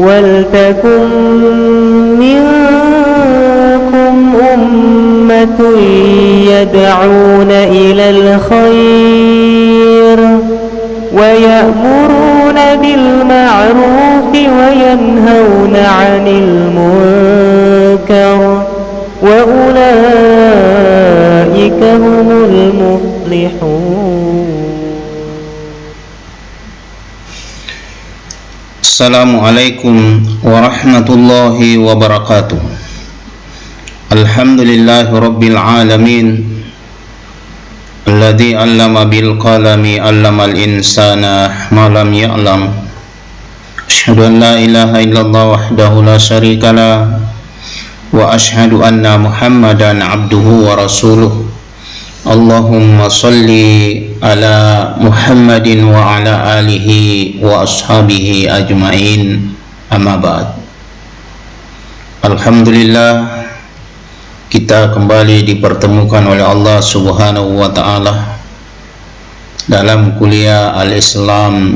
ولتكن منكم أمة يدعون إلى الخير ويأمرون بالمعروف وينهون عن المنكر وأولئك هم المفلحون. Assalamualaikum warahmatullahi wabarakatuh. Alhamdulillahi rabbil alamin, alladzi 'allama bil qalami 'allamal insana ma lam ya'lam. Asyhadu an la ilaha illallah wahdahu la syarikalah wa asyhadu anna Muhammadan 'abduhu wa rasuluh. Allahumma salli ala Muhammadin wa ala alihi wa ashabihi ajma'in, amma ba'd. Alhamdulillah, kita kembali dipertemukan oleh Allah subhanahu wa ta'ala dalam kuliah Al-Islam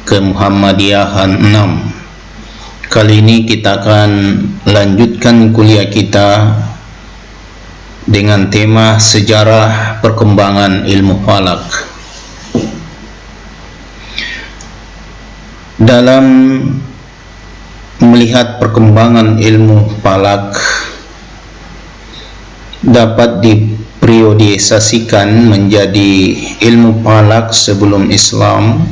Kemuhammadiyahan 6. Kali ini kita akan lanjutkan kuliah kita dengan tema sejarah perkembangan ilmu falak. Dalam melihat perkembangan ilmu falak dapat diperiodisasikan menjadi ilmu falak sebelum Islam,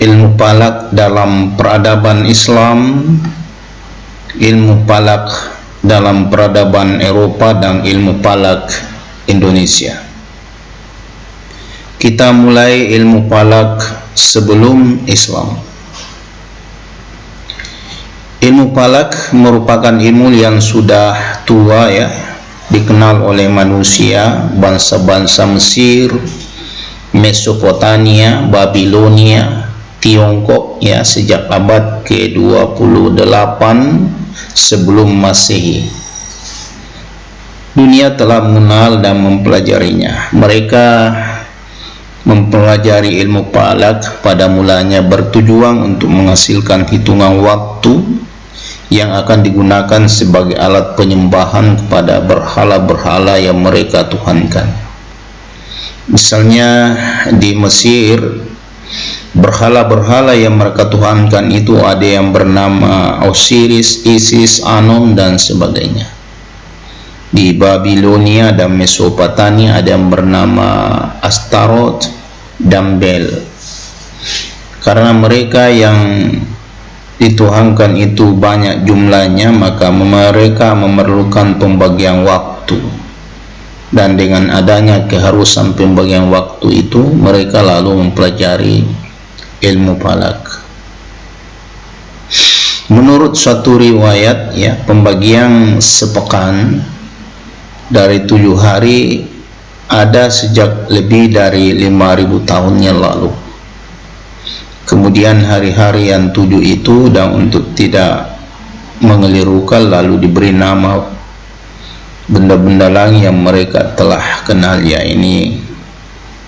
ilmu falak dalam peradaban Islam, ilmu falak dalam peradaban Eropa, dan ilmu falak Indonesia. Kita mulai ilmu falak sebelum Islam. Ilmu falak merupakan ilmu yang sudah tua, dikenal oleh manusia, bangsa-bangsa Mesir, Mesopotamia, Babilonia, Tiongkok sejak abad ke-28 sebelum Masehi. Dunia telah mengenal dan mempelajarinya. Mereka mempelajari ilmu falak pada mulanya bertujuan untuk menghasilkan hitungan waktu yang akan digunakan sebagai alat penyembahan kepada berhala-berhala yang mereka tuhankan. Misalnya di Mesir, berhala-berhala yang mereka tuhankan itu ada yang bernama Osiris, Isis, Anom, dan sebagainya. Di Babilonia dan Mesopotamia ada yang bernama Astaroth dan Bel. Karena mereka yang dituhankan itu banyak jumlahnya, maka mereka memerlukan pembagian waktu. Dan dengan adanya keharusan pembagian waktu itu, mereka lalu mempelajari ilmu falak. Menurut suatu riwayat, pembagian sepekan dari 7 hari ada sejak lebih dari 5.000 tahun yang lalu. Kemudian hari-hari yang 7 itu, dan untuk tidak mengelirukan, lalu diberi nama benda-benda langit yang mereka telah kenal, yaitu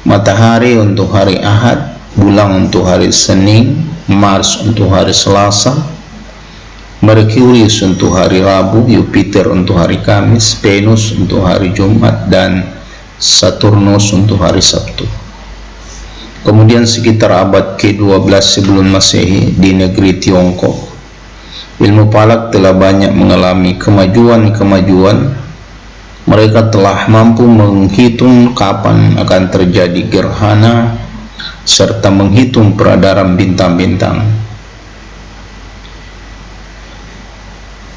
matahari untuk hari Ahad, bulan untuk hari Senin, Mars untuk hari Selasa, Merkurius untuk hari Rabu, Jupiter untuk hari Kamis, Venus untuk hari Jumat, dan Saturnus untuk hari Sabtu. Kemudian sekitar abad ke-12 sebelum Masehi, di negeri Tiongkok, ilmu falak telah banyak mengalami kemajuan. Mereka telah mampu menghitung kapan akan terjadi gerhana serta menghitung peredaran bintang-bintang.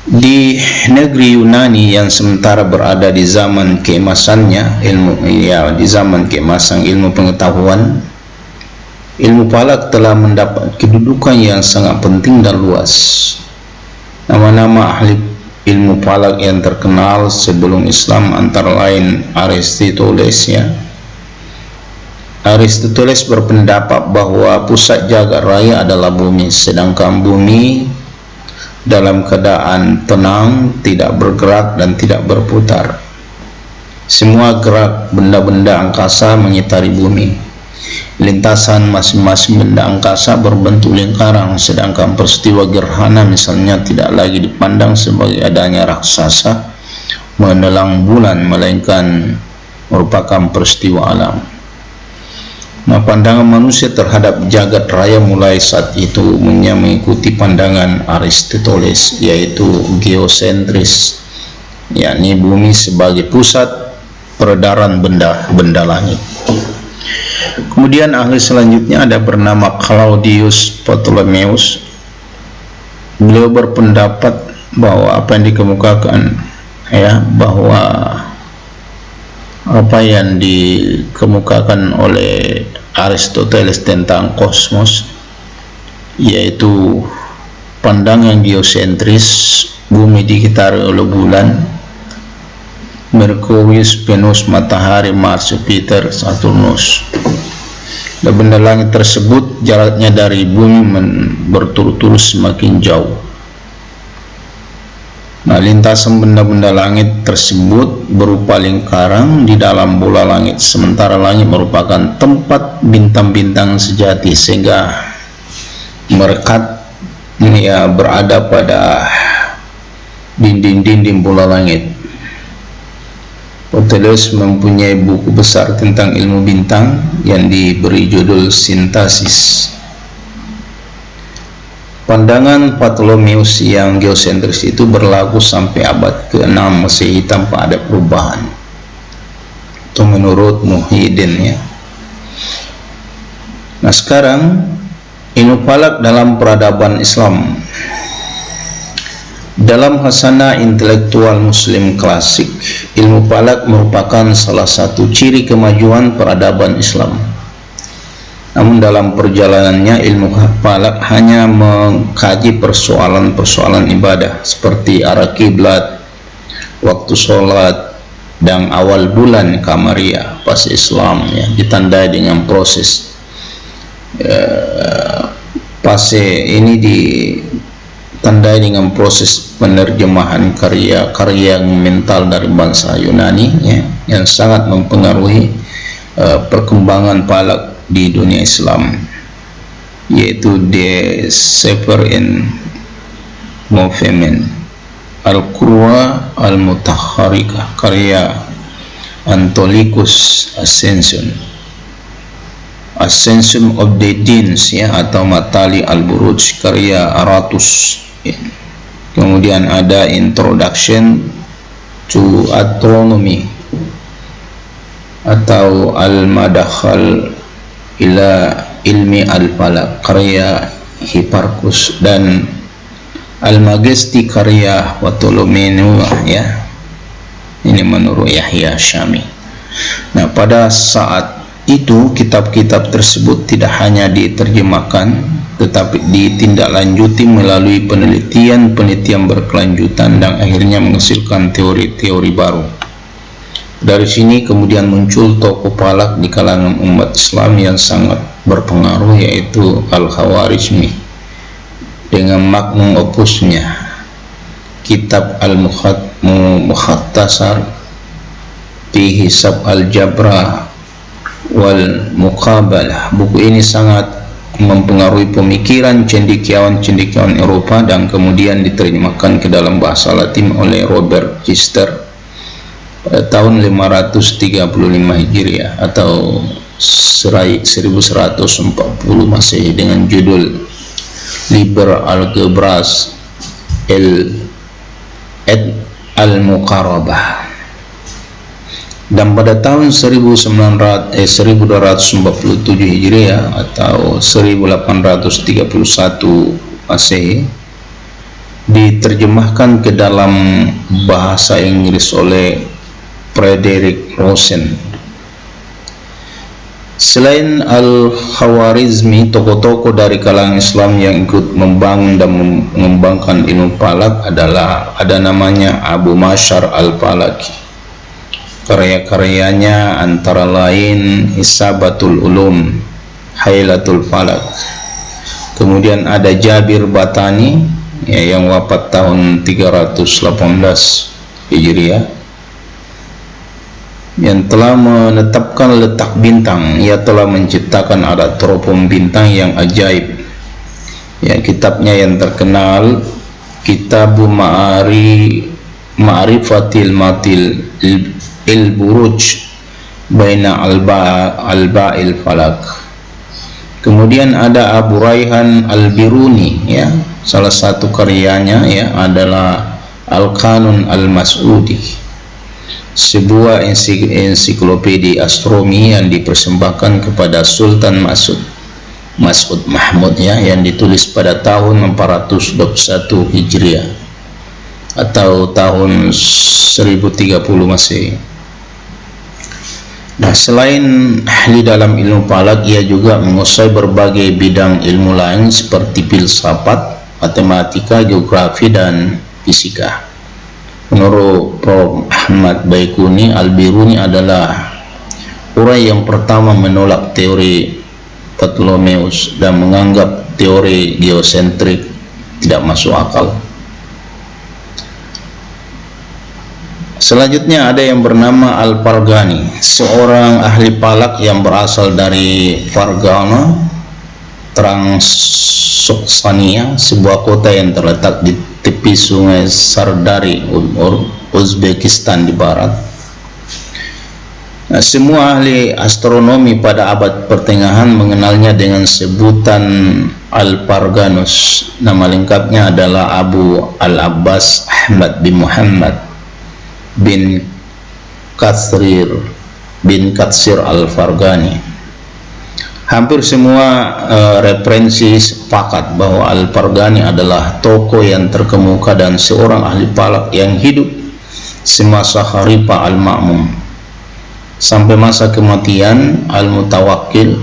Di negeri Yunani yang sementara berada di zaman keemasannya, di zaman keemasan ilmu pengetahuan, ilmu falak telah mendapat kedudukan yang sangat penting dan luas. Nama-nama ahli ilmu falak yang terkenal sebelum Islam antara lain Aristoteles. Aristoteles berpendapat bahwa pusat jagat raya adalah bumi, sedangkan bumi dalam keadaan tenang, tidak bergerak dan tidak berputar. Semua gerak benda-benda angkasa menyitari bumi. Lintasan masing-masing benda angkasa berbentuk lingkaran, sedangkan peristiwa gerhana misalnya tidak lagi dipandang sebagai adanya raksasa menelang bulan, melainkan merupakan peristiwa alam. Nah, pandangan manusia terhadap jagat raya mulai saat itu mengikuti pandangan Aristoteles, yaitu geosentris, yakni bumi sebagai pusat peredaran benda-benda langit. Kemudian ahli selanjutnya ada bernama Claudius Ptolemeus. Beliau berpendapat bahwa apa yang dikemukakan, bahwa apa yang dikemukakan oleh Aristoteles tentang kosmos, yaitu pandangan geosentris, bumi dikitari oleh bulan, Merkurius, Venus, matahari, Mars, Jupiter, Saturnus. Dan benda langit tersebut jaraknya dari bumi berturut-turut semakin jauh. Nah, lintasan benda-benda langit tersebut berupa lingkaran di dalam bola langit, sementara langit merupakan tempat bintang-bintang sejati, sehingga merekat berada pada dinding-dinding bola langit. Ptolemeus mempunyai buku besar tentang ilmu bintang yang diberi judul Sintasis. Pandangan Ptolemeus yang geosentris itu berlaku sampai abad ke-6 Masehi tanpa ada perubahan. Itu menurut Muhyiddin, ya. Nah, sekarang ilmu falak dalam peradaban Islam. Dalam khasanah intelektual muslim klasik, ilmu falak merupakan salah satu ciri kemajuan peradaban Islam. Namun dalam perjalanannya, ilmu falak hanya mengkaji persoalan-persoalan ibadah seperti arah kiblat, waktu sholat, dan awal bulan Qamariyah pas Islam, ya, ditandai dengan proses fase ini ditandai dengan proses penerjemahan karya-karya mental dari bangsa Yunani, ya, yang sangat mempengaruhi perkembangan falak di dunia Islam, yaitu The Severin Movement, Al-Qurwa Al-Mutahharika karya Autolycus Ascension of the Deans, ya, atau Matali Al-Buruj karya Aratus, ya. Kemudian ada Introduction to Astronomy atau Al-Madakhal ila Ilmi Al-Falak karya Hipparchus, dan Al-Majesty karya Ptolemeus, ya. Ini menurut Yahya Syami. Nah, pada saat itu kitab-kitab tersebut tidak hanya diterjemahkan, tetapi ditindaklanjuti melalui penelitian berkelanjutan dan akhirnya menghasilkan teori-teori baru. Dari sini kemudian muncul tokoh falak di kalangan umat Islam yang sangat berpengaruh, yaitu Al-Khawarizmi dengan magnum opusnya Kitab Al-Mukhtasar fi Hisab Al-Jabra wal Muqabalah. Buku ini sangat mempengaruhi pemikiran cendekiawan-cendekiawan Eropa dan kemudian diterjemahkan ke dalam bahasa Latin oleh Robert Gister pada tahun 535 Hijriah atau 1140 Masehi dengan judul Liber Algebras Al-Muqarrabah. Dan pada tahun 1247 Hijriah atau 1831 Masehi diterjemahkan ke dalam bahasa Inggris oleh Frederick Rosen. Selain Al-Khawarizmi, tokoh-tokoh dari kalangan Islam yang ikut membangun dan mengembangkan ilmu falak ada namanya Abu Mashar Al-Falaki. Karya-karyanya antara lain Hisabatul Ulum, Hailatul Falak. Kemudian ada Jabir Batani, ya, yang wafat tahun 318 Hijriah. yang telah menetapkan letak bintang. Ia telah menciptakan ada teropong bintang yang ajaib. Ya, kitabnya yang terkenal Kitabu Ma'rifatil Matil Il-Buruj Baina Alba'il Falak. Kemudian ada Abu Raihan Al-Biruni, ya, salah satu karyanya ya adalah Al-Qanun Al-Mas'udi, sebuah ensiklopedia astronomi yang dipersembahkan kepada Sultan Mas'ud Mahmud, ya, yang ditulis pada tahun 421 Hijriah atau tahun 1030 Masehi. Nah, selain ahli dalam ilmu falak, ia juga menguasai berbagai bidang ilmu lain seperti filsafat, matematika, geografi, dan fisika. Menurut Prof. Ahmad Baikuni, Al-Biruni adalah orang yang pertama menolak teori Ptolemeus dan menganggap teori geosentrik tidak masuk akal. Selanjutnya ada yang bernama Al-Farghani, seorang ahli falak yang berasal dari Farghana, Transoksania, sebuah kota yang terletak di tepi sungai Sardari, Uzbekistan di barat. Nah, semua ahli astronomi pada abad pertengahan mengenalnya dengan sebutan Al-Farganus. Nama lengkapnya adalah Abu Al-Abbas Ahmad bin Muhammad bin Katsir Al-Farghani. Hampir semua referensi sepakat bahwa Al-Farghani adalah tokoh yang terkemuka dan seorang ahli falak yang hidup semasa Khalifah Al-Ma'mun sampai masa kematian Al-Mutawakkil.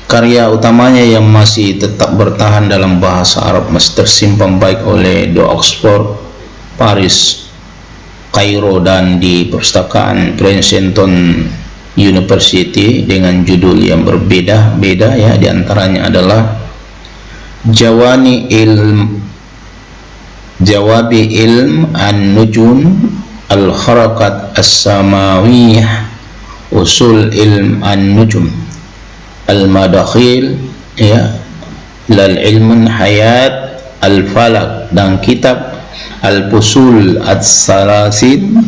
Karya utamanya yang masih tetap bertahan dalam bahasa Arab masih tersimpan baik oleh The Oxford, Paris, Kairo, dan di perpustakaan Princeton University dengan judul yang berbeda-beda, ya, diantaranya adalah Jawabi Ilm An-Nujum, Al-Harakat As-Samawiyah, Usul Ilm An-Nujum, Al-Madakhil, ya, Lal Ilmun Hayat Al-Falak, dan kitab Al-Fusul As-Salasin.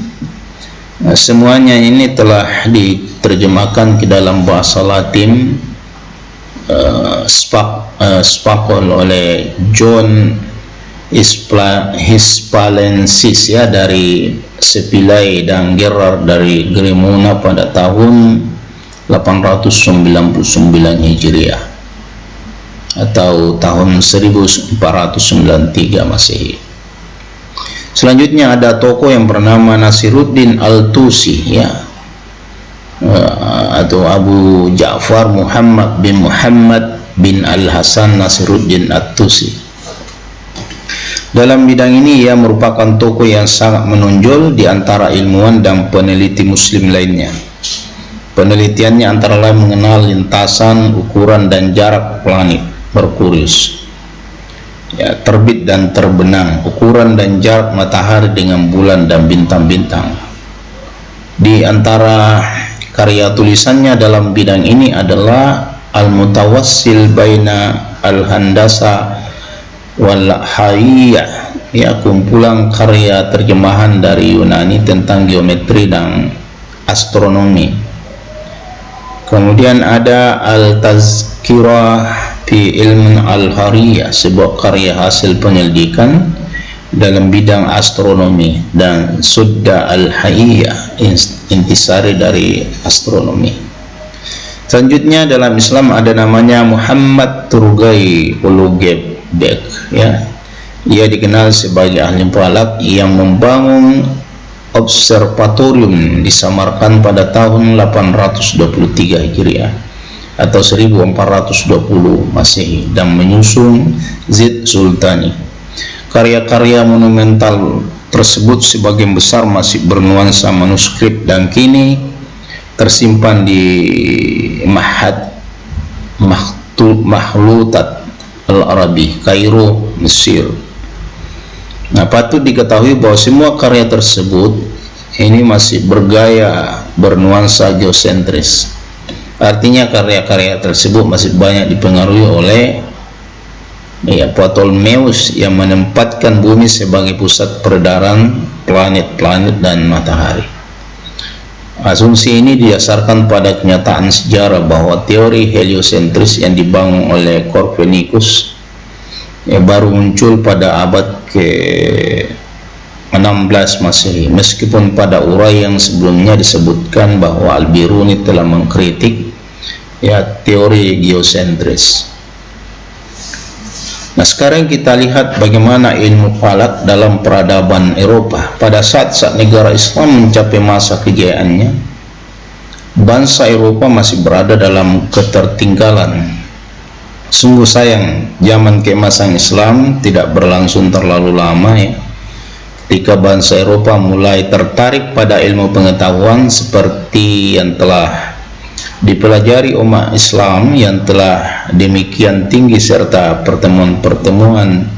Semuanya ini telah diterjemahkan ke dalam bahasa Latin Spakol oleh John Hispalensis, ya, dari Sepilai, dan Gerard dari Gremona pada tahun 899 Hijriah atau tahun 1493 Masehi. Selanjutnya ada tokoh yang bernama Nasiruddin Al-Tusi, ya, atau Abu Ja'far Muhammad bin Al-Hasan Nasiruddin At-Tusi. Dalam bidang ini ia merupakan tokoh yang sangat menonjol di antara ilmuwan dan peneliti muslim lainnya. Penelitiannya antara lain mengenal lintasan, ukuran, dan jarak planet Merkurius, ya, terbit dan terbenam, ukuran dan jarak matahari dengan bulan dan bintang-bintang. Di antara karya tulisannya dalam bidang ini adalah Al-Mutawassil Baina Al-Handasa Wal Hayyah, ya, kumpulan karya terjemahan dari Yunani tentang geometri dan astronomi. Kemudian ada Al-Tazkirah fi Ilm Al-Hariyah, sebuah karya hasil penyelidikan dalam bidang astronomi, dan Sudda Al-Hayyah, intisari dari astronomi. Selanjutnya dalam Islam ada namanya Muhammad Turgai Ulugebek, ya. Ia dikenal sebagai ahli falak yang membangun observatorium di Samarkand pada tahun 823 Hijriah atau 1420 Masehi dan menyusun Zid Sultani. Karya-karya monumental tersebut sebagian besar masih bernuansa manuskrip dan kini tersimpan di Mahad Makhlutat Al-Arabi, Kairo, Mesir. Nah, patut diketahui bahwa semua karya tersebut, ini masih bergaya bernuansa geosentris. Artinya karya-karya tersebut masih banyak dipengaruhi oleh Ptolemeus yang menempatkan bumi sebagai pusat peredaran planet-planet dan matahari. Asumsi ini didasarkan pada kenyataan sejarah bahwa teori heliosentris yang dibangun oleh Copernicus baru muncul pada abad ke-16 Masehi, meskipun pada uraian sebelumnya disebutkan bahwa Al-Biruni telah mengkritik teori geosentris. Nah, sekarang kita lihat bagaimana ilmu falak dalam peradaban Eropa. Pada saat negara Islam mencapai masa kejayaannya, bangsa Eropa masih berada dalam ketertinggalan. Sungguh sayang, zaman keemasan Islam tidak berlangsung terlalu lama ketika bangsa Eropa mulai tertarik pada ilmu pengetahuan seperti yang telah dipelajari umat Islam yang telah demikian tinggi, serta pertemuan-pertemuan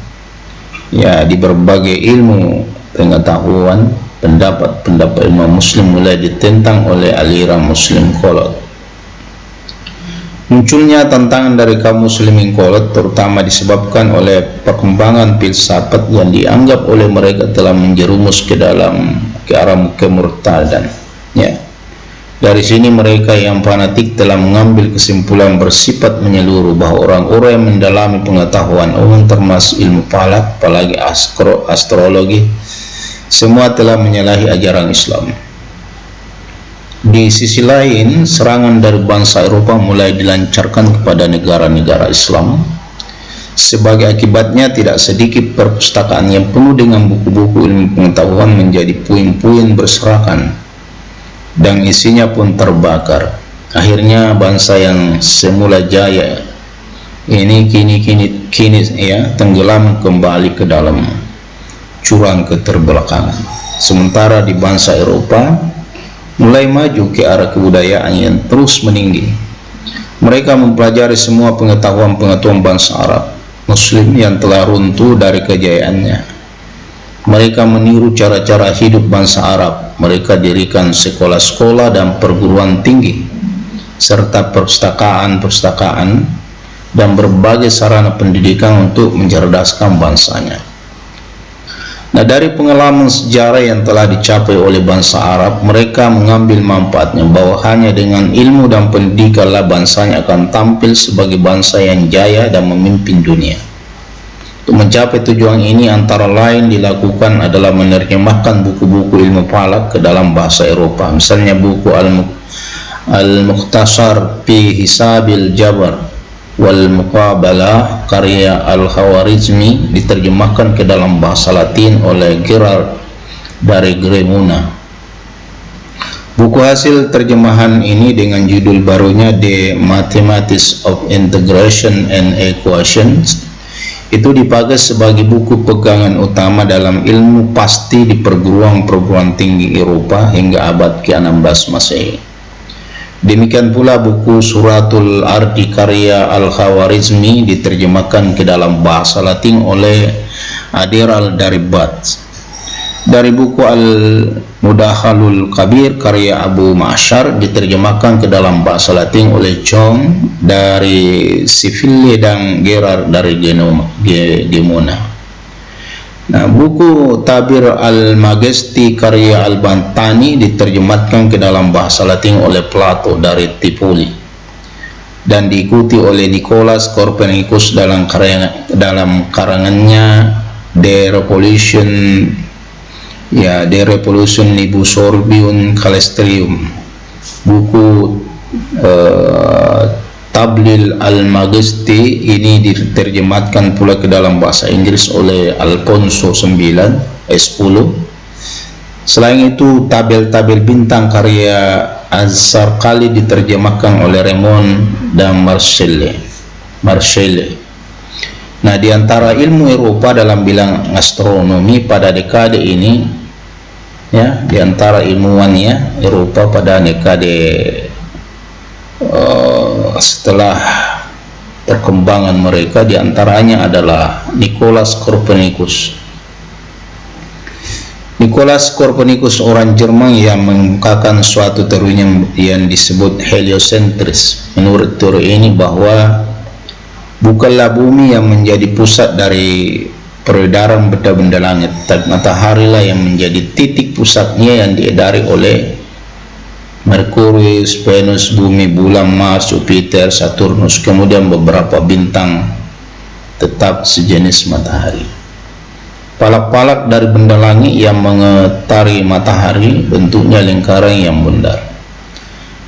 di berbagai ilmu pengetahuan. Pendapat-pendapat ilmu muslim mulai ditentang oleh aliran muslim kolot. Munculnya tantangan dari kaum muslimin kolot terutama disebabkan oleh perkembangan filsafat yang dianggap oleh mereka telah menjerumus ke arah kemurtadan. Dari sini mereka yang fanatik telah mengambil kesimpulan bersifat menyeluruh bahwa orang-orang yang mendalami pengetahuan umum termasuk ilmu falak, apalagi astrologi, semua telah menyalahi ajaran Islam. Di sisi lain, serangan dari bangsa Eropa mulai dilancarkan kepada negara-negara Islam. Sebagai akibatnya, tidak sedikit perpustakaan yang penuh dengan buku-buku ilmu pengetahuan menjadi puing-puing berserakan, dan isinya pun terbakar. Akhirnya bangsa yang semula jaya ini kini tenggelam kembali ke dalam jurang keterbelakangan. Sementara di bangsa Eropa mulai maju ke arah kebudayaan yang terus meninggi. Mereka mempelajari semua pengetahuan bangsa Arab Muslim yang telah runtuh dari kejayaannya. Mereka meniru cara-cara hidup bangsa Arab. Mereka dirikan sekolah-sekolah dan perguruan tinggi, serta perpustakaan dan berbagai sarana pendidikan untuk mencerdaskan bangsanya. Nah, dari pengalaman sejarah yang telah dicapai oleh bangsa Arab, mereka mengambil manfaatnya bahwa hanya dengan ilmu dan pendidikanlah bangsanya akan tampil sebagai bangsa yang jaya dan memimpin dunia. Untuk mencapai tujuan ini antara lain dilakukan adalah menerjemahkan buku-buku ilmu falak ke dalam bahasa Eropa. Misalnya buku Al-Mukhtasar fi Hisabil Jabar wal Muqabalah karya Al-Khawarizmi diterjemahkan ke dalam bahasa Latin oleh Gerard dari Cremona. Buku hasil terjemahan ini dengan judul barunya The Mathematics of Integration and Equations itu dipakai sebagai buku pegangan utama dalam ilmu pasti di perguruan tinggi Eropa hingga abad ke-16 Masehi. Demikian pula buku Suratul Ardi karya Al-Khawarizmi diterjemahkan ke dalam bahasa Latin oleh Adiral Daribat. Dari buku Al-Mudakhalul Kabir karya Abu Ma'syar diterjemahkan ke dalam bahasa Latin oleh John dari Siville dan Gerard dari Gemona. Nah, buku Tabir Al-Magesti karya Al-Bantani diterjemahkan ke dalam bahasa Latin oleh Plato dari Tripoli dan diikuti oleh Nicholas Copernicus dalam karangannya The Revolution Nibusorbium Calestrium. Buku Tablil Al-Magesti ini diterjemahkan pula ke dalam bahasa Inggris oleh Alfonso IX. Selain itu, tabel-tabel bintang karya Az-Zarqali diterjemahkan oleh Raymond dan Marcelle. Nah, di antara ilmu Eropa dalam bidang astronomi pada dekade ini, di antara ilmuwannya Eropa pada dekade setelah perkembangan mereka, diantaranya adalah Nicholas Copernicus. Nicolaus Copernicus, orang Jerman yang mengemukakan suatu teori yang disebut heliocentris. Menurut teori ini bahwa bukanlah bumi yang menjadi pusat dari peredaran benda-benda langit, tapi matahari lah yang menjadi titik pusatnya yang diedari oleh Merkurius, Venus, Bumi, Bulan, Mars, Jupiter, Saturnus, kemudian beberapa bintang tetap sejenis matahari. Palak-palak dari benda langit yang mengitari matahari bentuknya lingkaran yang bundar.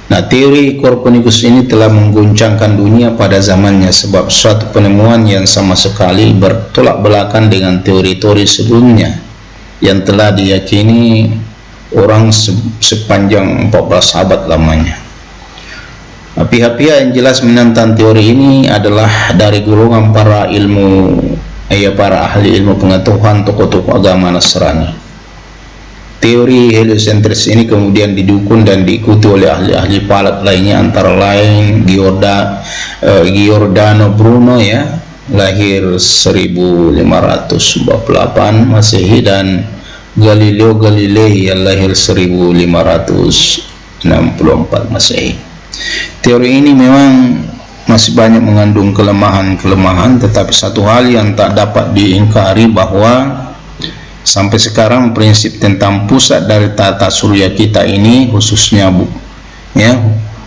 Nah, teori Copernicus ini telah mengguncangkan dunia pada zamannya sebab suatu penemuan yang sama sekali bertolak belakang dengan teori-teori sebelumnya yang telah diyakini orang sepanjang 14 abad lamanya. Pihak-pihak yang jelas menentang teori ini adalah dari golongan para ahli ilmu pengetahuan, tokoh-tokoh agama Nasrani. Teori heliocentris ini kemudian didukung dan diikuti oleh ahli-ahli falak lainnya, antara lain Giordano Bruno ya, lahir 1548 Masehi, dan Galileo Galilei yang lahir 1564 Masehi. Teori ini memang masih banyak mengandung kelemahan-kelemahan, tetapi satu hal yang tak dapat diingkari bahwa sampai sekarang prinsip tentang pusat dari tata surya kita ini, khususnya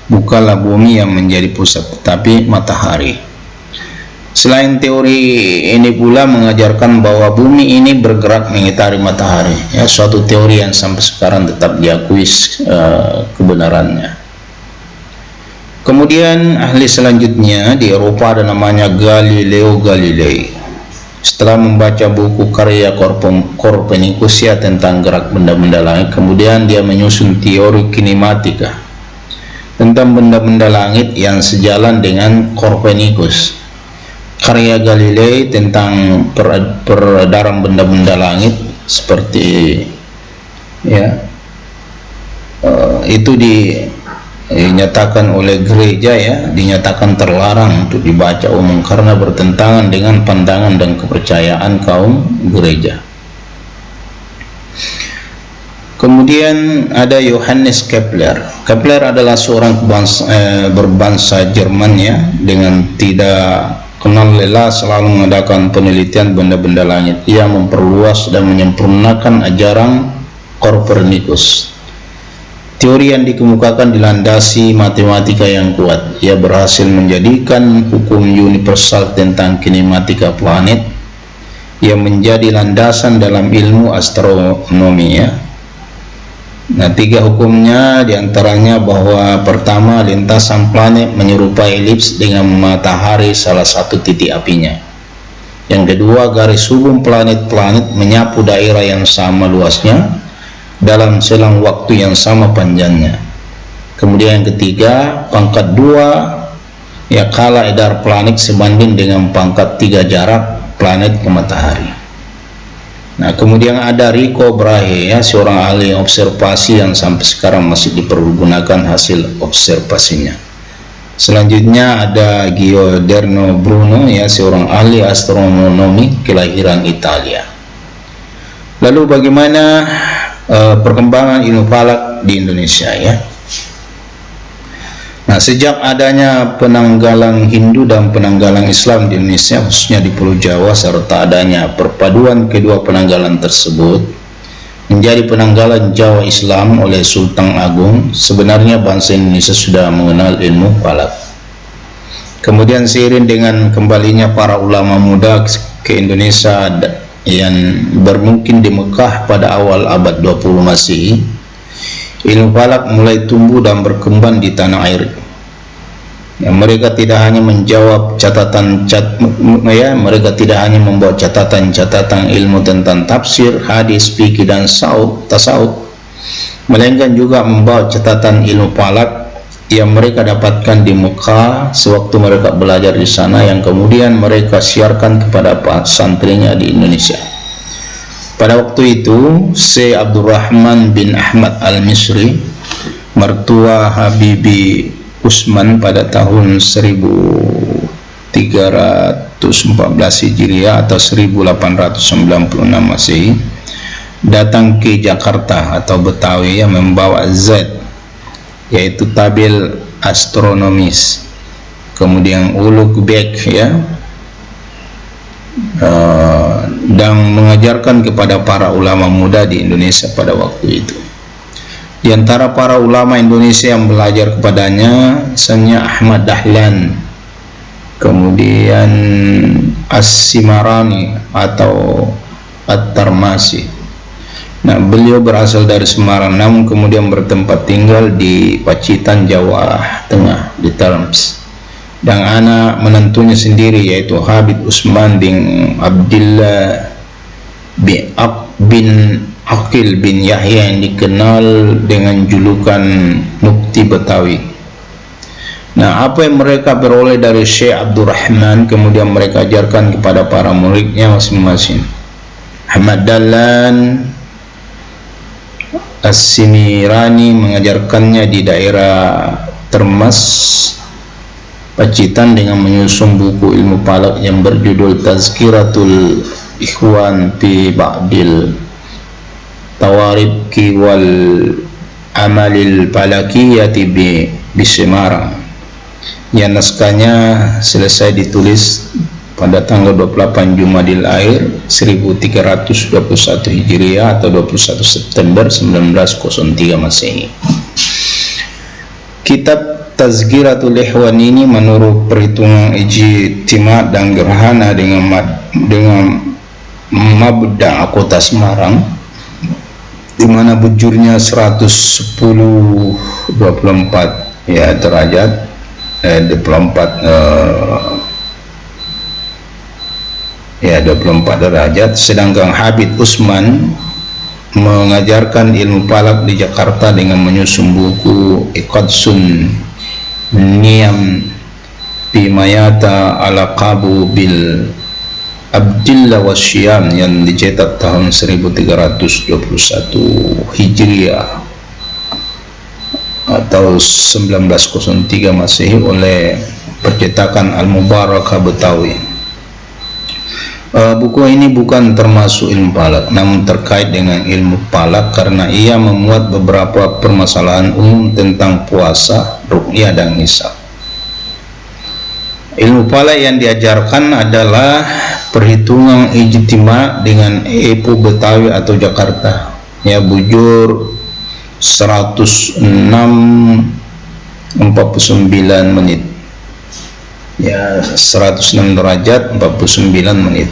bukanlah bumi yang menjadi pusat, tetapi matahari. Selain teori ini pula mengajarkan bahwa bumi ini bergerak mengitari matahari, ya, suatu teori yang sampai sekarang tetap diakui kebenarannya. Kemudian ahli selanjutnya di Eropa ada namanya Galileo Galilei. Setelah membaca buku karya Copernicus ya tentang gerak benda-benda langit, kemudian dia menyusun teori kinematika tentang benda-benda langit yang sejalan dengan Copernicus. Karya Galilei tentang peredaran benda-benda langit seperti itu dinyatakan oleh gereja ya, dinyatakan terlarang untuk dibaca umum karena bertentangan dengan pandangan dan kepercayaan kaum gereja. Kemudian ada Johannes Kepler. Kepler adalah seorang berbangsa Jerman ya, dengan tidak kenal lelah selalu mengadakan penelitian benda-benda langit. Ia memperluas dan menyempurnakan ajaran Copernicus. Teori yang dikemukakan dilandasi matematika yang kuat. Ia berhasil menjadikan hukum universal tentang kinematika planet yang menjadi landasan dalam ilmu astronomi ya. Nah, 3 hukumnya diantaranya bahwa pertama, lintasan planet menyerupai elips dengan matahari salah satu titik apinya. Yang kedua, garis hubung planet-planet menyapu daerah yang sama luasnya dalam selang waktu yang sama panjangnya. Kemudian yang ketiga, pangkat 2 ya kala edar planet sebanding dengan pangkat 3 jarak planet ke matahari. Nah, kemudian ada Tycho Brahe ya, seorang ahli observasi yang sampai sekarang masih dipergunakan hasil observasinya. Selanjutnya ada Giordano Bruno ya, seorang ahli astronomi kelahiran Italia. Lalu bagaimana perkembangan ilmu falak di Indonesia ya? Nah, sejak adanya penanggalan Hindu dan penanggalan Islam di Indonesia, khususnya di Pulau Jawa, serta adanya perpaduan kedua penanggalan tersebut menjadi penanggalan Jawa Islam oleh Sultan Agung, sebenarnya bangsa Indonesia sudah mengenal ilmu falak. Kemudian seiring dengan kembalinya para ulama muda ke Indonesia yang bermukim di Mekah pada awal abad 20 Masehi, ilmu falak mulai tumbuh dan berkembang di tanah air. Ya, mereka tidak hanya menjawab mereka tidak hanya membawa catatan-catatan ilmu tentang tafsir, hadis, fikih dan tasawuf, melainkan juga membawa catatan ilmu falak yang mereka dapatkan di Mekah sewaktu mereka belajar di sana, yang kemudian mereka siarkan kepada santrinya di Indonesia. Pada waktu itu, Syekh Abdurrahman bin Ahmad Al-Misri, mertua Habibi Usman, pada tahun 1314 Hijriah atau 1896 Masehi, datang ke Jakarta atau Betawi yang membawa Z, yaitu tabel astronomis. Kemudian Ulugh-Beg ya, dan mengajarkan kepada para ulama muda di Indonesia pada waktu itu. Di antara para ulama Indonesia yang belajar kepadanya misalnya Ahmad Dahlan, kemudian As-Simarani atau At-Tarmasi. Nah, beliau berasal dari Semarang namun kemudian bertempat tinggal di Pacitan, Jawa Tengah, di Terms. Dan anak menantunya sendiri yaitu Habib Usman bin Abdillah bin Aqil bin Yahya yang dikenal dengan julukan Mufti Betawi. Nah, apa yang mereka beroleh dari Syekh Abdurrahman kemudian mereka ajarkan kepada para muridnya masing-masing. Ahmad Dahlan As-Simirani mengajarkannya di daerah Termas, Pacitan dengan menyusun buku ilmu falak yang berjudul Tazkiratul Ikhwan fi Ba'dil Tawarib wal Amalil Falakiyati di Semarang, yang naskahnya selesai ditulis pada tanggal 28 Jumadil Akhir 1321 Hijriah atau 21 September 1903 Masehi. Kitab Tazkiratul Ikhwan ini menurut perhitungan ijtima dan gerhana dengan Mabda' Kota Semarang, di mana bujurnya 110,24 ya derajat, 24 derajat, sedangkan Habib Usman mengajarkan ilmu falak di Jakarta dengan menyusun buku Iqadsun Niyam Bimayata ala Qabu bil Abdillah Wasyam yang dicetak tahun 1321 Hijriah atau 1903 Masehi oleh percetakan Al-Mubarakah Betawi. Buku ini bukan termasuk ilmu falak namun terkait dengan ilmu falak karena ia memuat beberapa permasalahan umum tentang puasa, ruqyah dan hisab. Ilmu falak yang diajarkan adalah perhitungan ijtima dengan Epo Betawi atau Jakarta ya, bujur 106,49 menit ya, 106 derajat 49 menit.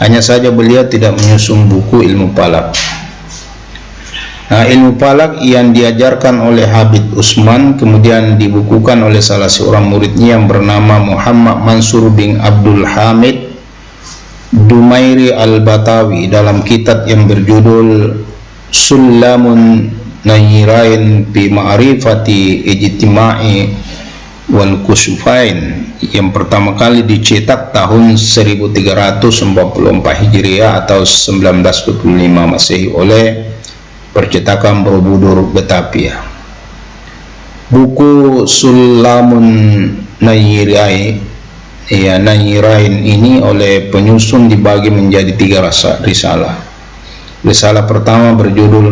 Hanya saja beliau tidak menyusun buku ilmu falak. Nah, ilmu falak yang diajarkan oleh Habib Usman kemudian dibukukan oleh salah seorang muridnya yang bernama Muhammad Mansur bin Abdul Hamid Dumairi Al-Batawi dalam kitab yang berjudul Sulamun Nayirain bi Ma'rifati Ijtima'i wal Kusufain, yang pertama kali dicetak tahun 1344 Hijriah atau 1925 Masehi oleh percetakan Borobudur Batavia. Buku Sulamun Nayirain ini oleh penyusun dibagi menjadi 3 risalah. Risalah pertama berjudul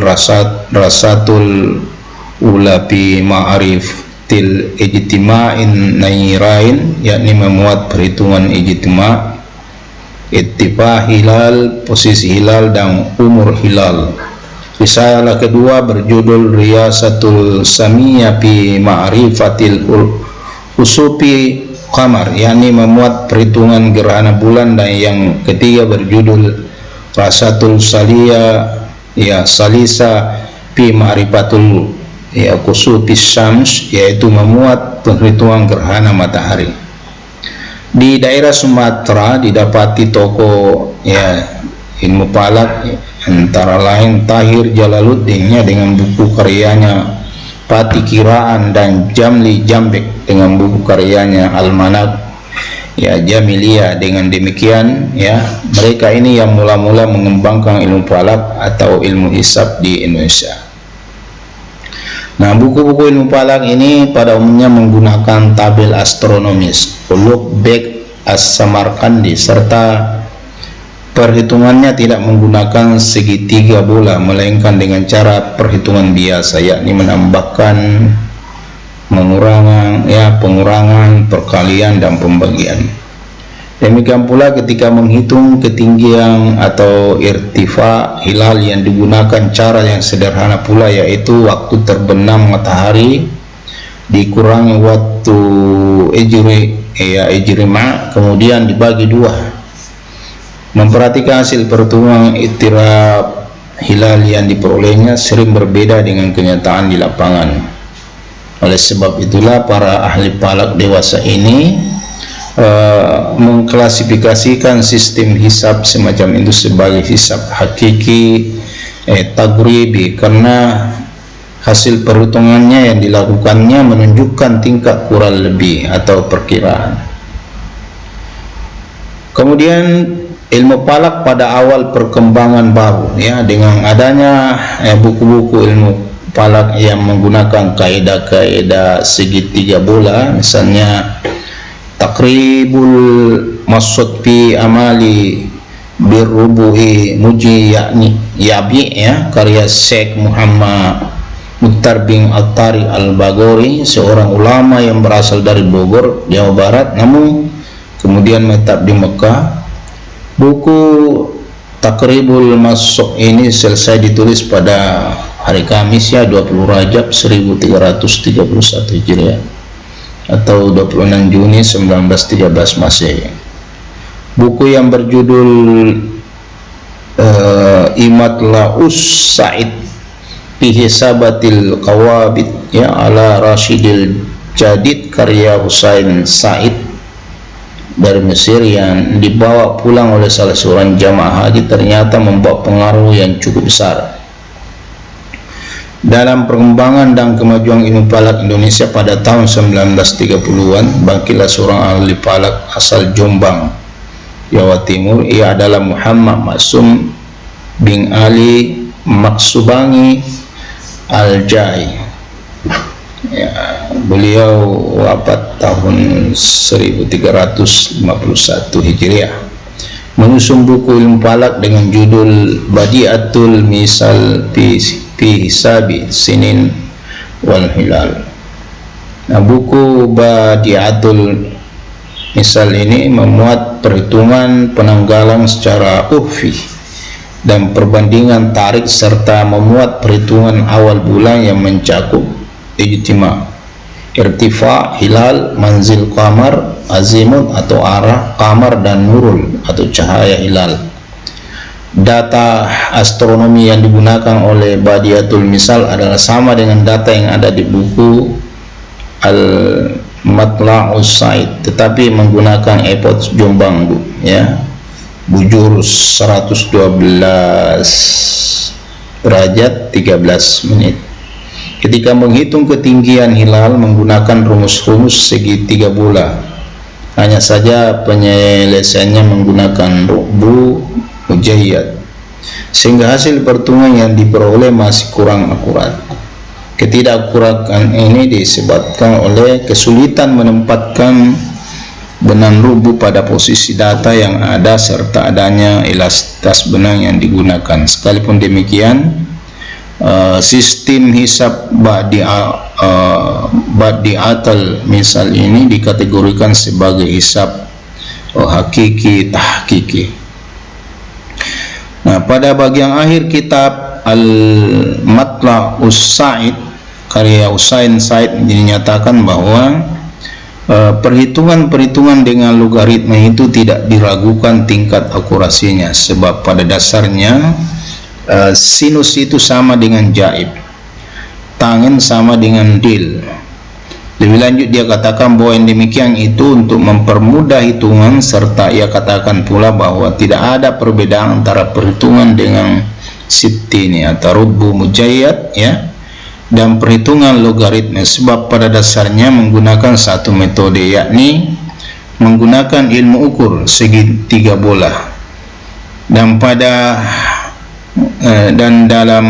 Rasatul Ula bi Ma'rif Ijtima'in Nayirain, yakni memuat perhitungan ijtima, ittifa hilal, posisi hilal dan umur hilal. Risalah kedua berjudul Riyasatul Samiyah fi Ma'rifatil Usupi Qamar, yakni memuat perhitungan gerhana bulan, dan yang ketiga berjudul Rasatul Saliyah ya Salisa fi Ma'rifatul ya Kusufis Syams, yaitu memuat perhitungan gerhana matahari. Di daerah Sumatera didapati toko ya ilmu falak antara lain Tahir Jalaluddin dengan buku karyanya Pati Kiraan dan Jamli Jambek dengan buku karyanya Almanak ya Jamiliyah. Dengan demikian ya, mereka ini yang mula-mula mengembangkan ilmu falak atau ilmu hisab di Indonesia. Nah, buku-buku ilmu falak ini pada umumnya menggunakan tabel astronomis, Ulugh-Beg As-Samarkandi serta perhitungannya tidak menggunakan segitiga bola, melainkan dengan cara perhitungan biasa, yakni menambahkan, pengurangan, perkalian dan pembagian. Demikian pula ketika menghitung ketinggian atau irtifa hilal yang digunakan cara yang sederhana pula, yaitu waktu terbenam matahari dikurangi waktu ijrima, kemudian dibagi dua. Memperhatikan hasil perhitungan ittirab hilal yang diperolehnya sering berbeda dengan kenyataan di lapangan. Oleh sebab itulah para ahli falak dewasa ini mengklasifikasikan sistem hisab semacam itu sebagai hisab hakiki tagribi, karena hasil perhitungannya yang dilakukannya menunjukkan tingkat kurang lebih atau perkiraan. Kemudian ilmu falak pada awal perkembangan baru, dengan adanya buku-buku ilmu falak yang menggunakan kaidah-kaidah segitiga bola, misalnya Taqribul Masud fi Amali Birrubuhi Muji Yabi, karya Syekh Muhammad Mukhtar bin Attari Al-Bagori, seorang ulama yang berasal dari Bogor, Jawa Barat, namun kemudian menetap di Mekah. Buku Taqribul Masuk ini selesai ditulis pada hari Kamis 20 Rajab 1331 Hijriah atau 26 Juni 1913 Masehi. Buku yang berjudul Imatlaus Sa'id fi Hisabatil Qawabid ala Rashidil Jadid, karya Husain Said dari Mesir, yang dibawa pulang oleh salah seorang jamaah haji, ternyata membawa pengaruh yang cukup besar dalam perkembangan dan kemajuan ilmu falak Indonesia. Pada tahun 1930-an bangkitlah seorang ahli falak asal Jombang, Jawa Timur. Ia adalah Muhammad Maksum bin Ali Maksubangi Al-Jai. Beliau wafat tahun 1351 Hijriah. Menyusun buku ilmu falak dengan judul Badi'atul Misal fi Hisabi Sinin wal Hilal. Buku Badi'atul Misal ini memuat perhitungan penanggalan secara urfi dan perbandingan tarik, serta memuat perhitungan awal bulan yang mencakup ijtima, irtifa hilal, manzil qamar, azimut atau arah qamar, dan nurul atau cahaya hilal. Data astronomi yang digunakan oleh Badiatul Misal adalah sama dengan data yang ada di buku Al-Matla'us Sa'id, tetapi menggunakan epot Jombang, bujur 112 derajat 13 menit. Ketika menghitung ketinggian hilal menggunakan rumus-rumus segitiga bola, hanya saja penyelesaiannya menggunakan rubu mujayyad, sehingga hasil perhitungan yang diperoleh masih kurang akurat. Ketidakakuratan ini disebabkan oleh kesulitan menempatkan benang rubu pada posisi data yang ada, serta adanya elastisitas benang yang digunakan. Sekalipun demikian, sistem hisab Badi'atul Misal ini dikategorikan sebagai hisab hakiki tahkiki. Pada bagian akhir kitab Al-Matla'us Sa'id karya Husain Said dinyatakan bahwa perhitungan-perhitungan dengan logaritma itu tidak diragukan tingkat akurasinya, sebab pada dasarnya sinus itu sama dengan jaib, tangen sama dengan dil. Lebih lanjut dia katakan bahwa yang demikian itu untuk mempermudah hitungan, serta ia katakan pula bahwa tidak ada perbedaan antara perhitungan dengan sittini atau rubu mujayyad dan perhitungan logaritma, sebab pada dasarnya menggunakan satu metode, yakni menggunakan ilmu ukur segitiga bola. Dan dalam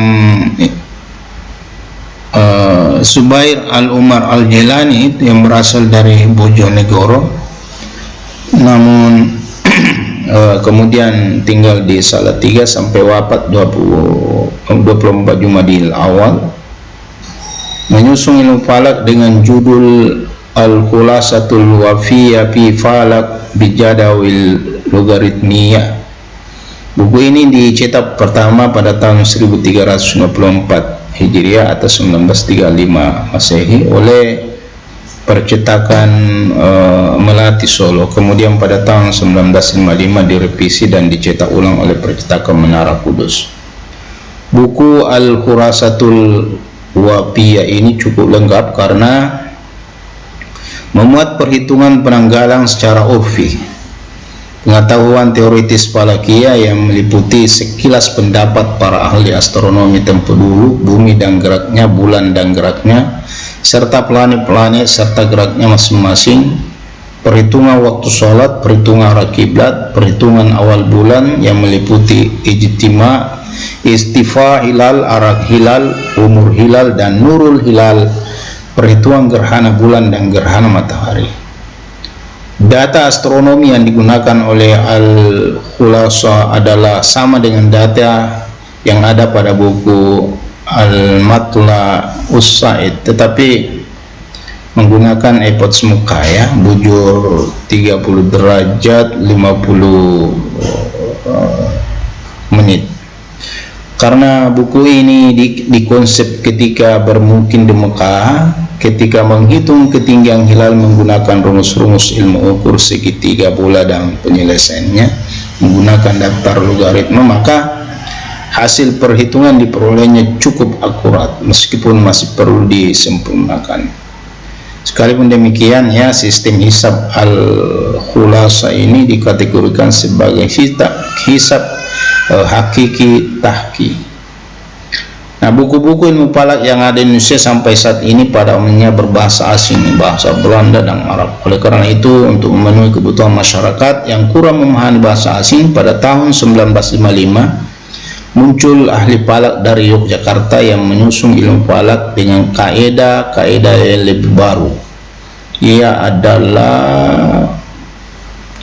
Subair Al-Umar Al-Jilani yang berasal dari Bojonegoro, namun kemudian tinggal di Salatiga sampai wafat 24 Jumadil Awal, menyusun ilmu falak dengan judul Al-Khulasatul Wafiyah fi Falak Bijadawil Logaritmiyah. Buku ini dicetak pertama pada tahun 1354 Hijriah atau 1935 Masehi oleh percetakan Melati Solo. Kemudian pada tahun 1955 direvisi dan dicetak ulang oleh percetakan Menara Kudus. Buku Al-Khulasatul Wafiyah ini cukup lengkap karena memuat perhitungan penanggalan secara urfi, pengetahuan teoritis falakiyah yang meliputi sekilas pendapat para ahli astronomi tempo dulu, bumi dan geraknya, bulan dan geraknya, serta planet-planet serta geraknya masing-masing, perhitungan waktu sholat, perhitungan arah kiblat, perhitungan awal bulan yang meliputi ijtima, istifa hilal, arak hilal, umur hilal, dan nurul hilal, perhitungan gerhana bulan dan gerhana matahari. Data astronomi yang digunakan oleh Al-Khulasa adalah sama dengan data yang ada pada buku Al-Matla Us-Sa'id, tetapi menggunakan epoks muka, ya, bujur 30 derajat 50 menit. Karena buku ini dikonsep ketika bermukim di Mekah, ketika menghitung ketinggian hilal menggunakan rumus-rumus ilmu ukur segitiga bola dan penyelesaiannya menggunakan daftar logaritma, maka hasil perhitungan diperolehnya cukup akurat meskipun masih perlu disempurnakan. Sekalipun demikian, ya, sistem hisab Al-Khulasa ini dikategorikan sebagai hisab hakiki tahki. Nah, buku-buku ilmu falak yang ada di Indonesia sampai saat ini pada umumnya berbahasa asing, bahasa Belanda dan Arab. Oleh karena itu, untuk memenuhi kebutuhan masyarakat yang kurang memahami bahasa asing, pada tahun 1955 muncul ahli falak dari Yogyakarta yang menyusun ilmu falak dengan kaedah-kaedah yang lebih baru. Ia adalah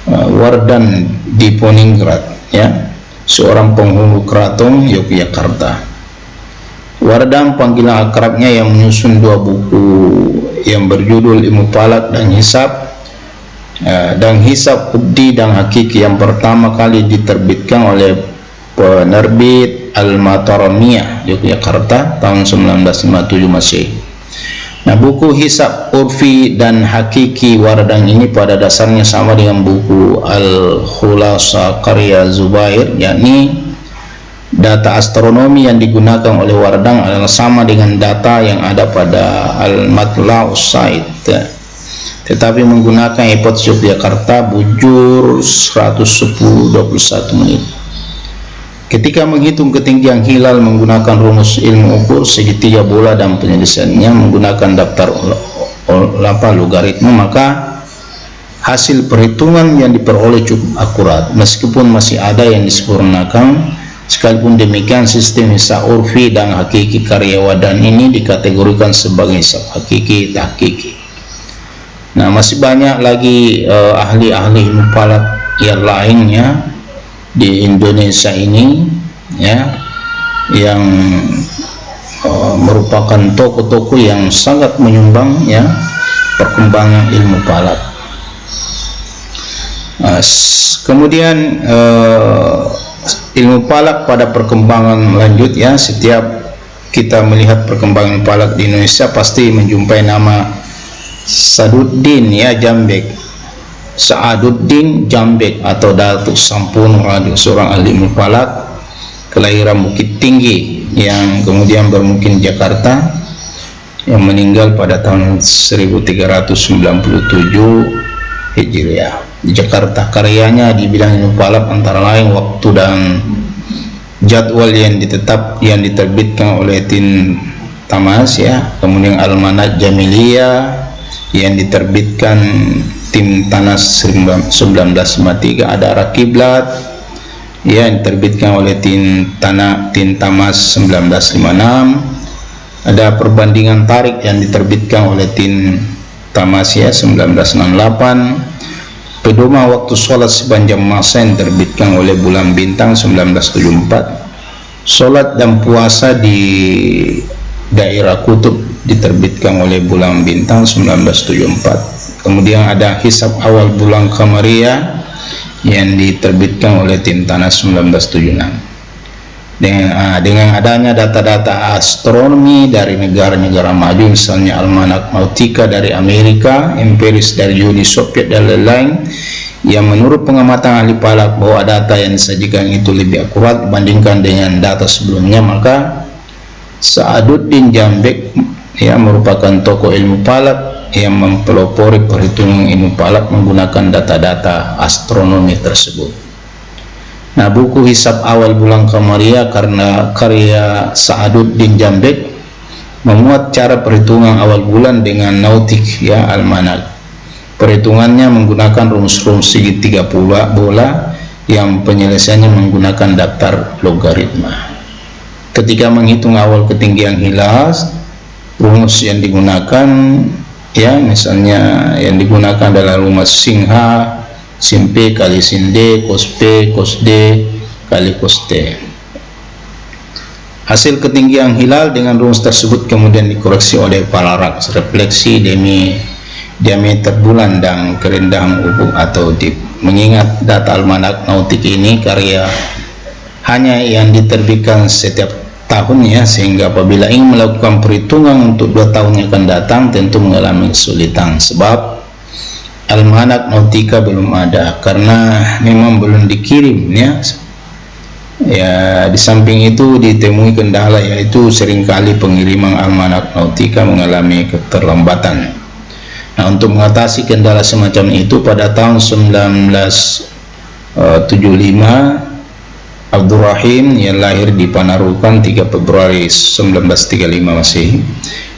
Wardan Diponingrat, ya, seorang penghulu keraton Yogyakarta. Wardan panggilan akrabnya yang menyusun dua buku yang berjudul Ilmu Falak dan Hisab Ubdi dan Hakiki, yang pertama kali diterbitkan oleh penerbit Al-Mataramiyah Yogyakarta tahun 1957 Masehi. Nah, buku Hisab Urfi dan Hakiki Wardan ini pada dasarnya sama dengan buku Al-Khulasa karya Zubair, yakni data astronomi yang digunakan oleh Wardan adalah sama dengan data yang ada pada Al-Matla Us-Sa'id, tetapi menggunakan epoks Yogyakarta bujur 110-21 menit. Ketika menghitung ketinggian hilal menggunakan rumus ilmu ukur segitiga bola dan penyelesaiannya menggunakan daftar logaritma, maka hasil perhitungan yang diperoleh cukup akurat meskipun masih ada yang disempurnakan. Sekalipun demikian, sistem hisab urfi dan hakiki karya Wardan ini dikategorikan sebagai hisab hakiki tahqiqi. Nah, masih banyak lagi ahli-ahli ilmu falak yang lainnya di Indonesia ini, ya, yang merupakan tokoh-tokoh yang sangat menyumbang, ya, perkembangan ilmu falak. Kemudian ilmu falak pada perkembangan lanjut, ya, setiap kita melihat perkembangan falak di Indonesia pasti menjumpai nama Saduddin, ya, Jambek, Sa'aduddin Jambek atau Datuk Sampono Radio, seorang ahli ilmu falak kelahiran Bukit Tinggi yang kemudian bermukim Jakarta, yang meninggal pada tahun 1397 Hijriah di Jakarta. Karyanya di bidang ilmu falak antara lain waktu dan jadwal yang diterbitkan oleh Tin Tamas, ya, kemudian Almanat Jamiliyah yang diterbitkan Tim Tanas 1953, ada Arah Kiblat yang diterbitkan oleh Tin Tamas 1956, ada Perbandingan Tarik yang diterbitkan oleh Tin Tamas, ya, 1968, pedoman waktu sholat sepanjang masa yang terbitkan oleh bulan bintang 1974. Sholat dan puasa di daerah kutub diterbitkan oleh bulan bintang 1974. Kemudian ada hisab awal bulan Qamariyah yang diterbitkan oleh tim tanah 1976. Dengan adanya data-data astronomi dari negara-negara maju, misalnya Almanak Nautica dari Amerika, Empiris dari Uni Soviet dan lain-lain, yang menurut pengamatan ahli falak bahwa data yang disajikan itu lebih akurat dibandingkan dengan data sebelumnya, maka Sa'aduddin Jambek merupakan tokoh ilmu falak yang mempelopori perhitungan ilmu falak menggunakan data-data astronomi tersebut. Nah, buku Hisab Awal Bulan Qamariyah karya Sa'aduddin Jambek memuat cara perhitungan awal bulan dengan nautik almanak. Perhitungannya menggunakan rumus-rumus segitiga bola yang penyelesaiannya menggunakan daftar logaritma. Ketika menghitung awal ketinggian hilal, rumus yang digunakan misalnya yang digunakan adalah rumus sin H sin P kali sin D cos P cos D kali cos T. Hasil ketinggian hilal dengan rumus tersebut kemudian dikoreksi oleh Palarax, refleksi demi diameter bulan dan kerendahan ufuk atau dip. Mengingat data almanak nautik ini karya hanya yang diterbitkan setiap tahunnya, sehingga apabila ingin melakukan perhitungan untuk 2 tahun yang akan datang tentu mengalami kesulitan, sebab almanak nautika belum ada karena memang belum dikirim di samping itu ditemui kendala, yaitu seringkali pengiriman almanak nautika mengalami keterlambatan. Nah, untuk mengatasi kendala semacam itu, pada tahun 1975 Abdul Rahim yang lahir di Panarukan 3 Februari 1935 Masehi,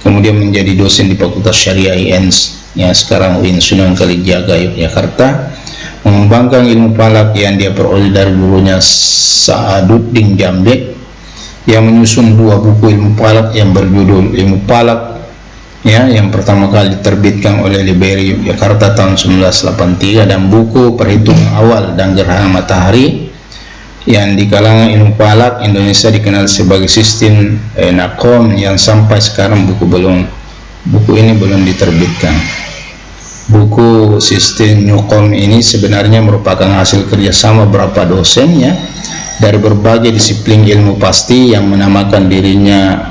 kemudian menjadi dosen di Fakultas Syariah INS yang sekarang UIN Sunan Kalijaga Yogyakarta, mengembangkan ilmu falak yang dia peroleh dari gurunya Sa'aduddin Jambek, yang menyusun 2 buku ilmu falak yang berjudul Ilmu Falak yang pertama kali diterbitkan oleh Library Yogyakarta tahun 1983, dan buku Perhitungan Awal dan Gerhana Matahari yang di kalangan ilmu falak Indonesia dikenal sebagai sistem Nakom, yang sampai sekarang buku ini belum diterbitkan. Buku sistem Nakom ini sebenarnya merupakan hasil kerjasama beberapa dosen dari berbagai disiplin ilmu pasti yang menamakan dirinya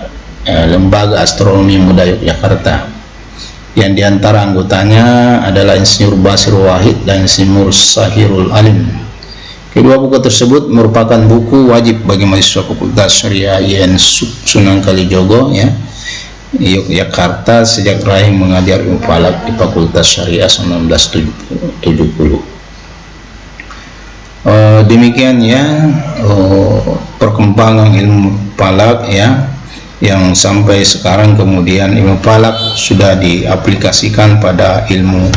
Lembaga Astronomi Muda Yogyakarta, yang diantara anggotanya adalah Insinyur Basir Wahid dan Insinyur Sahirul Alim. Kedua buku tersebut merupakan buku wajib bagi mahasiswa Fakultas Syariah IN Sunan Kalijogo Yogyakarta sejak Rahim mengajar ilmu falak di Fakultas Syariah 1970. Demikian perkembangan ilmu falak yang sampai sekarang. Kemudian ilmu falak sudah diaplikasikan pada ilmu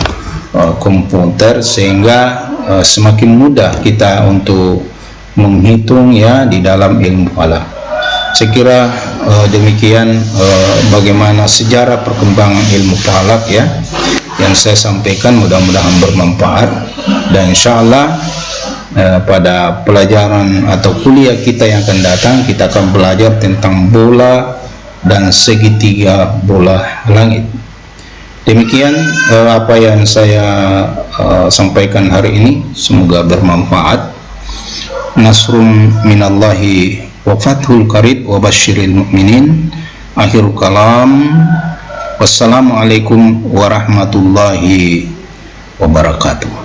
komputer, sehingga semakin mudah kita untuk menghitung di dalam ilmu falak. Saya kira demikian bagaimana sejarah perkembangan ilmu falak yang saya sampaikan, mudah-mudahan bermanfaat, dan insyaallah pada pelajaran atau kuliah kita yang akan datang kita akan belajar tentang bola dan segitiga bola langit. Demikian apa yang saya sampaikan hari ini, semoga bermanfaat. Nasrum minallahi wa fathul qarib wa basyiril mu'minin. Akhirul kalam, wassalamualaikum warahmatullahi wabarakatuh.